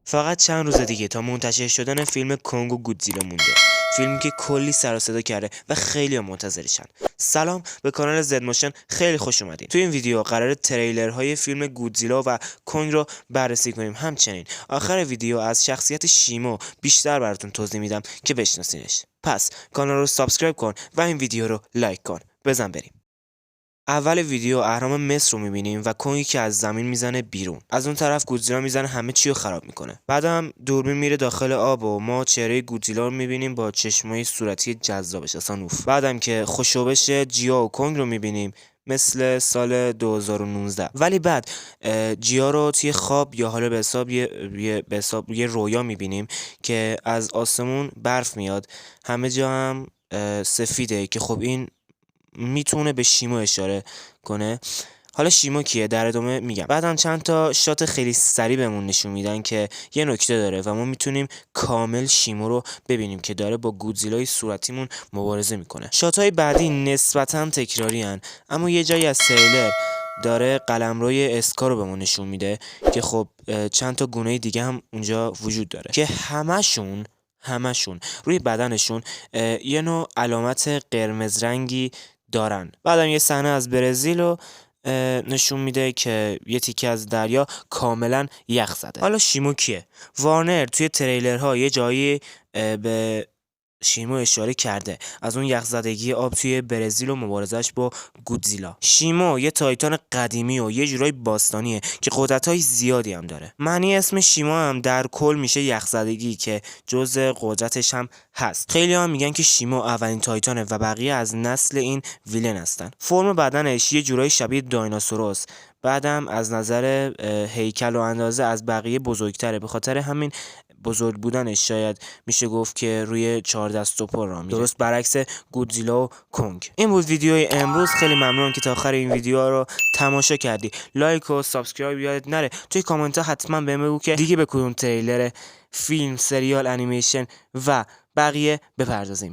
فقط چند روز دیگه تا منتشر شدن فیلم کنگ و گودزیلا مونده. فیلمی که کلی سر و صدا کرده و خیلی منتظرشن. سلام به کانال زد موشن، خیلی خوش اومدین. تو این ویدیو قرار تریلرهای فیلم گودزیلا و کنگ رو بررسی کنیم. همچنین آخر ویدیو از شخصیت شیمو بیشتر براتون توضیح میدم که بشناسینش. پس کانال رو سابسکرایب کن و این ویدیو رو لایک کن. بزن بریم. اول ویدیو اهرام مصر رو میبینیم و کنگی که از زمین میزنه بیرون. از اون طرف گودزیلا میزنه همه چی رو خراب میکنه. بعدم دوربین میره داخل آب و ما چهره گودزیلا رو میبینیم با چشمای صورتی جذابش، اصلا اوف. بعدم که خوشوبش جیا و کنگ رو میبینیم مثل سال 2019. ولی بعد جیا رو توی خواب یا حالا به حساب یه رویا میبینیم که از آسمون برف میاد، همه جا هم سفیده که خب این میتونه به شیمو اشاره کنه. حالا شیمو کیه در ادامه میگم. بعدم چند تا شات خیلی سریع بهمون نشون میدن که یه نکته داره و ما میتونیم کامل شیمو رو ببینیم که داره با گودزیلای صورتیمون مبارزه میکنه. شاتای بعدی نسبتا تکراری هن، اما یه جایی از تریلر داره قلمروی اسکا رو بهمون نشون میده که خب چند تا گونه دیگه هم اونجا وجود داره که همشون روی بدنشون یه نوع علامت قرمز رنگی دارن. بعدم یه صحنه از برزیل رو نشون میده که یه تیکه از دریا کاملا یخ زده. حالا شیمو کیه؟ وارنر توی تریلرها یه جایی به شیمو اشاره کرده، از اون یخزدگی آب توی برزیل و مبارزش با گودزیلا. شیمو یه تایتان قدیمی و یه جورای باستانیه که قدرت‌های زیادی هم داره. معنی اسم شیمو هم در کل میشه یخزدگی که جزء قدرتش هم هست. خیلی هم میگن که شیمو اولین تایتانه و بقیه از نسل این ویلن هستن. فرم بدنش یه جورای شبیه دایناسوروس، بعدم از نظر هیکل و اندازه از بقیه بزرگتره. به خاطر همین بزرگ بودنش شاید میشه گفت که روی 4 دست و پا راه میره، درست برعکس گودزیلا و کنگ. این بود ویدیوی امروز. خیلی ممنونم که تا آخر این ویدیو رو تماشا کردی. لایک و سابسکرایب یادت نره. توی کامنت ها حتما بهم بگو که دیگه به کدوم تریلر فیلم، سریال، انیمیشن و بقیه بپردازیم.